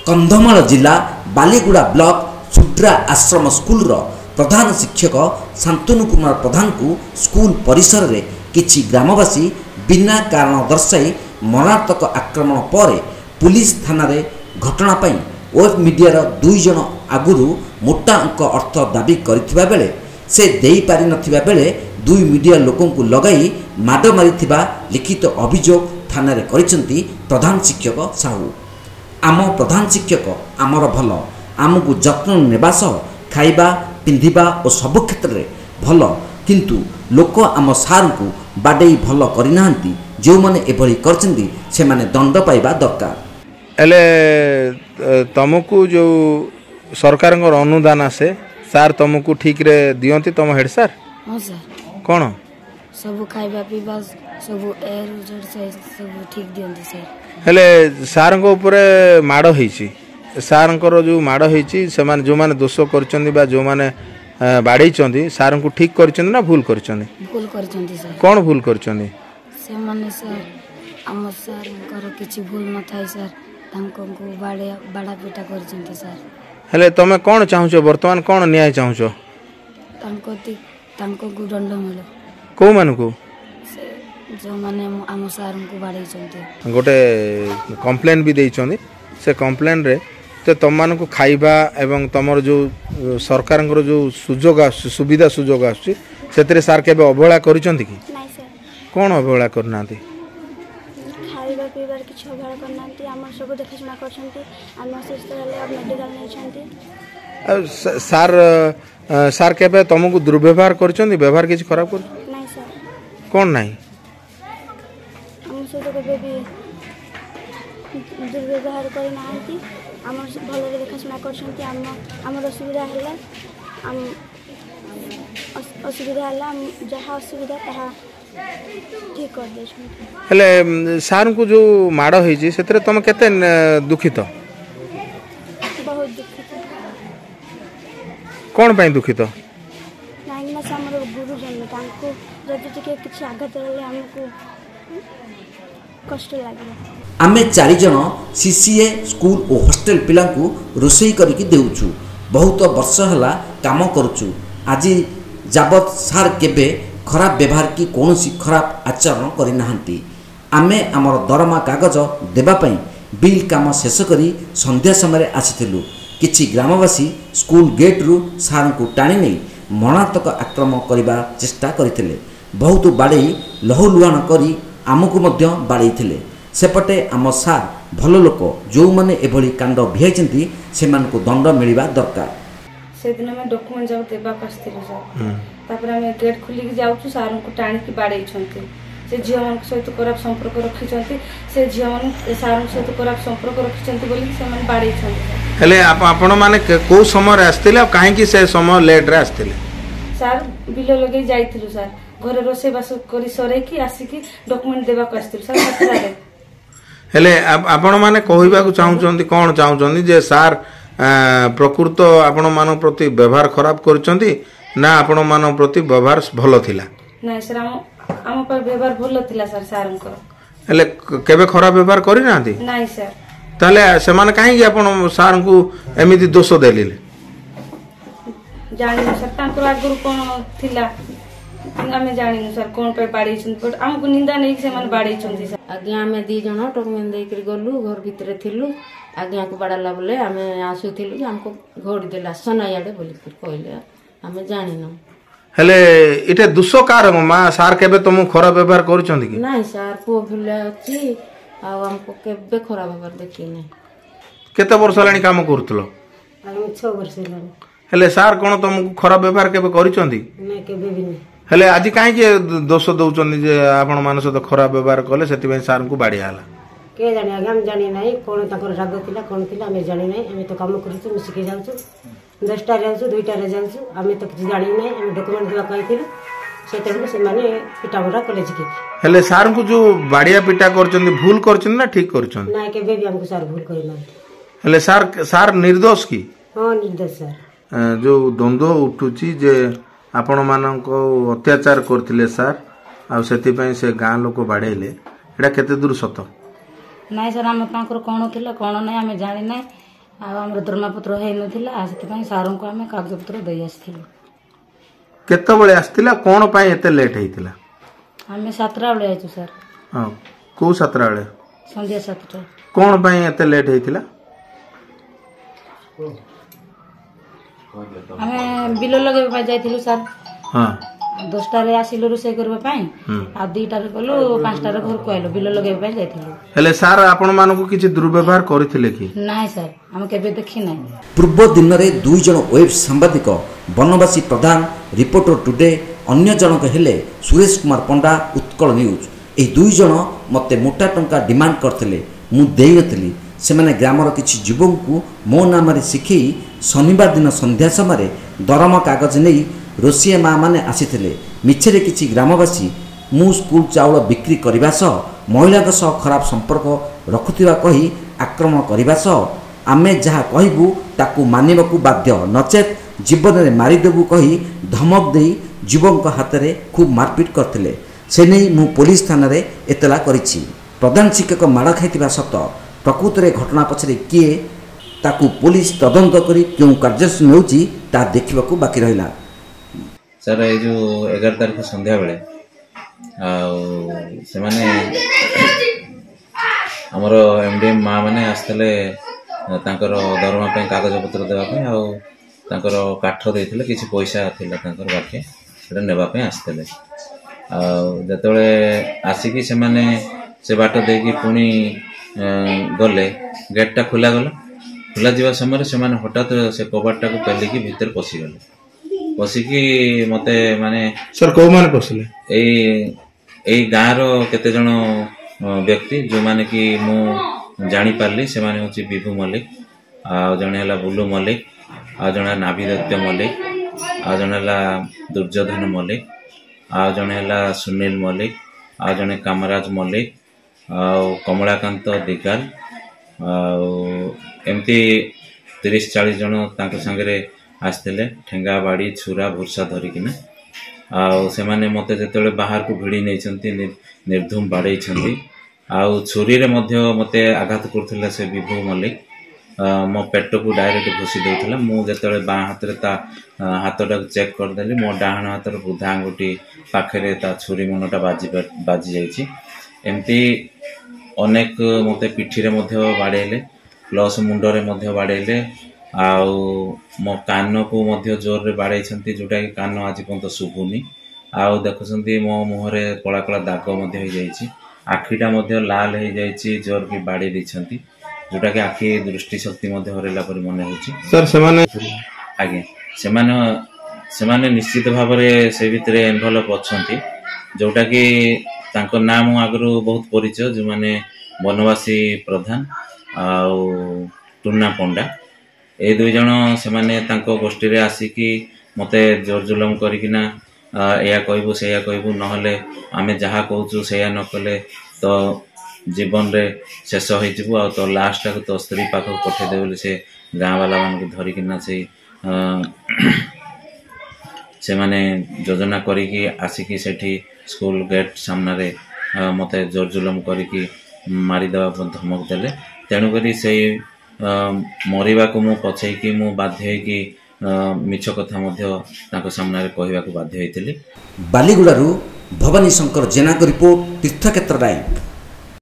कंधमाल जिला बालीगुड़ा ब्लॉक सुड्रा आश्रम स्कूल प्रधान शिक्षक शांतनु कुमार प्रधान को स्कूल परिसर में किछि ग्रामवासी बिना कारण दर्शाई मरणात्मक आक्रमण पर पुलिस थाना रे घटना पाई वेब मीडिया दुई जन आगुरु मोटा अंक अर्थ दाबी करथिबा बेले से देई पारि नथिबा बेले दुई मीडिया लोकों को लगाई माड मारिथिबा लिखित अभियोग थाना रे करिसंती प्रधान शिक्षक साहू। आम प्रधान शिक्षक आमर भल आमको जत्न नेबा सह खाइबा पिंधिबा और सब क्षेत्र में भल किंतु लोक आम सार को बाडई भल करनाहांती जो माने एभली करछंती से माने दंड पाइबा दरकार। एले तुमको जो सरकार अनुदान आसे सार तुमको ठीक रे दियंती तुम हेड सार? हां सर। कोन सब खाइबा पीबा सब एयर जड़ सब ठीक दियंती सर। हेले सार को ऊपर माड़ होईची सार जो माड़ होईची से माने जो माने दोष करचंदी बा जो माने बाड़ीचंदी सार को ठीक करचंदी ना भूल करचंदी? भूल करचंदी सर। कोन भूल करचंदी? से माने सर हम सर कर किछि भूल न थाई सर तांको को बाड़ा पिटा करचंदी सर। हेले तमे कोन चाहूछो वर्तमान कोन न्याय चाहूछो? तांको को दंड मिलो। को मानको? जो माने हम सार को बाड़ै चंती गोटे कंप्लेन भी देइचंदी से कंप्लेन रे तो तुम मान को खाइबा एवं तुमर जो सरकार जो सुजोग सुविधा सुजोग आसुची सेतरे सार केबे अवहेला करिसंती कि? नाही सर। कोन अवहेला करनांती? खाइबा पीबार किछ अवहेला करनांती हमर सब देखछना करछंती हम सुस्थ रहले अब मेडिकल नै छंती। सार सार केबे तुमको दुर्व्यवहार करछंती व्यवहार किछ खराब कर? नाही सर। कोन नाही? हम से तो केबे भी दुर्व्यवहार करनांती हमर भल रे देखछना करछंती हमर असुविधा हला हम असुविधा हला जहा असुविधा तहा ठीक कर दे छंती। हेले सार को जो माड़ होईची सेतरे तुम केते दुखित? बहुत दुखित। कोन पई दुखित? नाही ना हमर गुरुजन तांको जदि टिके किछ आघात रहले हमको कष्ट लागे। आमे 4 जन सीसीए स्कूल और हॉस्टल पिला को रोसई करके देउछु बहुत वर्ष हला काम करूछु आज जाबत सार केबे खराब व्यवहार की कौनसी खराब आचरण करि नाहंती। आमे हमर दरमा कागज देबा पई बिल काम शेष करी संध्या समय आसीथिलु किछि ग्रामवासी स्कूल गेट रु सार को टाणी नहीं मरणात्मक आक्रमण करबा चेष्टा करथिले बहुत बाड़े लहुलुहाण करी आमको मध्य बाड़े सेपटे आम सार भल लोक जो माने एभली कांड भियाइचंती सेमान को दंड मिलवा दरकार। से दिन में डॉक्यूमेंट जाउ देबा कास्तिलु सर तापर हम गेट खुली के जाउछु सार को टाणी के बाड़े छंती से झिया मन सहित खराब संपर्क रखी छंती से झिया मन सार सहित खराब संपर्क रखी छंती बोली से मन बाड़े छंती। हेले आपण माने को समय रे आस्तिले काहे कि से समय लेट रे आस्तिले? सार बिलो लगे जाइथिलु सर घरे रोसे बास करी सरे की आसी की डॉक्यूमेंट देबा कास्तिलु सर खतरा हेले आपण माने कहइबा को चाहउचंती कोन चाहउचंती जे सार प्रकृत आपण मान प्रति व्यवहार खराब करचंती ना आपण मान प्रति व्यवहार भलो थिला? नाही सर हम पर व्यवहार भलो थिला सर सारंकर। हेले केबे खराब व्यवहार करि नांती? नाही सर। ताले समान काहे कि आपण सार को एमिति दोष देलिले? जानि सर तांकर आगुर कोन थिला हमें जानी सर कौन पे बाड़ी बट हमको निंदा नहीं से मन बाड़ी चंदी सर। आगे हमें दी जण डॉक्यूमेंट दे कर गलु घर भीतर थिलु आगे को बाड़ाला बोले हमें आसुथिलु कि हमको घोड़ी देला सनायाडे बोली कर कहले हमें जानि न। हेले इटे दुसो कार मा सार केबे तुम खराब व्यवहार करचंदी कि? नहीं सर पो भुले अछि आ हमको केबे खराब व्यवहार देखि नहीं। केते वर्ष लानी काम करथलो? हम 6 वर्ष लानी। हेले सार कोन तुमको खराब व्यवहार केबे करचंदी? नहीं केबे भी नहीं। हेले आज काहे के दोष दउचंदी जे आपण मानस तो खराब व्यवहार कले सेति में सार को बाड़ी आला? के जानि आगे हम जानि नहीं कोन तकर राग थिला कोन थिला हमें जानि नहीं हमें तो काम करिछु सिखि जाउछु 10टा जाउछु 2टा रे जाउछु हमें तो किछ जानि नहीं हम डॉक्यूमेंट देबा कहिथिलु सेतरे से माने पिटाबड़ा कॉलेज के। हेले सार को जो बाड़िया पिटा करचंदी भूल करचंदी ना ठीक करचंदी? नहीं केबे भी हमको सार भूल करि नहीं। हेले सार निर्दोष की? हां निर्दोष सर। जो द्वंद्व उठुची जे आपण मानको अत्याचार करथिले सार आ सेति पई से गां लोक बाड़ेले एडा केते दूर सत? नहीं सर हम तांकर कोन थिला कोन नहीं हमें जानि नहीं आम दरमापत्र होता से सार को आम कागजपत्र दे आसलु केतबळे आस्तिला कोन पय एते लेट हेतिला आम 7टा बेले आइछु सर हां को 7टा बेले संध्या 7टा कोन पय एते लेट हेतिला आम बिल लगे जाइथिलु सर हां 10टा रे आसिलु रोसे करबा पय आ 2टा रे गलो 5टा रे घर को आइलो बिल लगे पय जाइथिलु हेले सर आपण मानको किछि दुर्व्यवहार करथिले कि नाही सर हम केबे देखि नाही पूर्व दिन रे दुई जन वेब सांबादिक बनवासी प्रधान रिपोर्टर टुडे अन्य जनक हेले सुरेश कुमार पंडा उत्कल न्यूज ए दुई जन मते मोटा टंका डिमांड करथिले मु देई नथिली सेमाने ग्रामर किछि युवक को मो नाम रे सिखी शनिवार दिन संध्या समय दरमा कागज नहीं रोसिया माँ माने आसीथिले मिछरे किछि ग्रामवासी मु स्कूल चाउल बिक्री करबा सह महिला सह खराब संपर्क रखुथिबा कही आक्रमण करबा सह आमे जहा कहबू ताकू मानिबाकू बाध्य नचेत जीवन में मारिदेबू कही धमक दे युवक हाथ में खूब मारपिट करते से नहीं मु पुलिस थाना रे एतला करिछि प्रधान शिक्षक माड़ खाइथिबा सत प्रकृत में घटना पछरे किए ताकू पुलिस तदंत करी क्यों कार्यानुष्ठान नेउछि ता देखिबाकू बाकी रहिला सर ये जो 11 तारीख संध्या बेले से माने हमर एमडीएम माँ माने आस्तले तांकर दरमा पे कागज पत्र देबा पे आ तांकर काठ देथिले किछि पैसा थिला तांकर बाके सेटा नेबा पे आस्तले आ जतले आसिकी से माने से बाट देकी पुनी गले गेटटा खुला जीवा समय से माने हठात से कबाटटा को पेलिकी भीतर पसी गले पसिकी मते माने सर को माने पसले ए गाँव रो केते जण व्यक्ति जो माने कि मु जानी पारली से माने होची विभू मल्लिक आ जणे हला बुल्लू मल्लिक आ जणे नाभिदत्य मल्लिक आ जणे हला दुर्योधन मल्लिक आ जणे हला सुनील मल्लिक आ जणे कामराज मल्लिक आ कमलाकांत दिगाल आ एमती 30-40 जण तांको संगे आसते ठेंगा बाड़ी छुरा भुर्सा धरिकिना से माने मते जेतेले बाहर को भिड़ी नहीं निर्धूम बाड़े आउ छुरी रे मध्य मते आघात करथिला से विभू मल्लिक मो पेट को डायरेक्ट घुसी देउथिला मु जेतेले बा हाथ रे ता हाथटा चेक कर देली मो डाहण हाथ रे बुधा अंगुठी पाखरे ता छुरी मनटा बाजी जाईची एमती अनेक मते पिठी रे मध्य बाड़ेले प्लस मुंड रे मध्य बाड़ेले आउ मो कान को मध्य जोर रे बाड़े छंती जोटा कि कान आज पर्यंत शुभुनी आउ देखुछंती मो मुहरे कला कला दाग मध्य हो जाईची आखिटा मध्य लाल हो जाईची जोर की बाड़ी दिछंती जोटा कि आखि दृष्टि शक्ति मध्य हरेला पर मने होची सर सेमाने आगे सेमाने निश्चित भाव से भितरे इन्वॉल्व अछंती जोटा कि तांको नाम आगरो बहुत परिचय जो माने बनवासी प्रधान आउ टुन्ना पंडा ए दुई जण से माने तांको गोष्ठी रे आसिकी मते जोर जुलम करिकिना या कहबू से या कहबू नहले आमे जहा कहूचु से या न कले तो जीवन रे शेष होई जिवु आ तो लास्ट तक तो स्त्री पाख पठे देबले से गां वाला मान को धरिकिना से माने योजना करिकी आसिकी सेठी स्कूल गेट सामना रे मते जोर जुलम करिकी मारी देबा धमक देले तेणु करी से मरिबा को मु पछै कि मु बाध्य कि मिछ कथा मध्य ताको सामना रे कहबा को बाध्य होइतिली बालीगुड़ारू भवानी शंकर जेना को रिपोर्ट तीर्थक्षेत्र लाइव।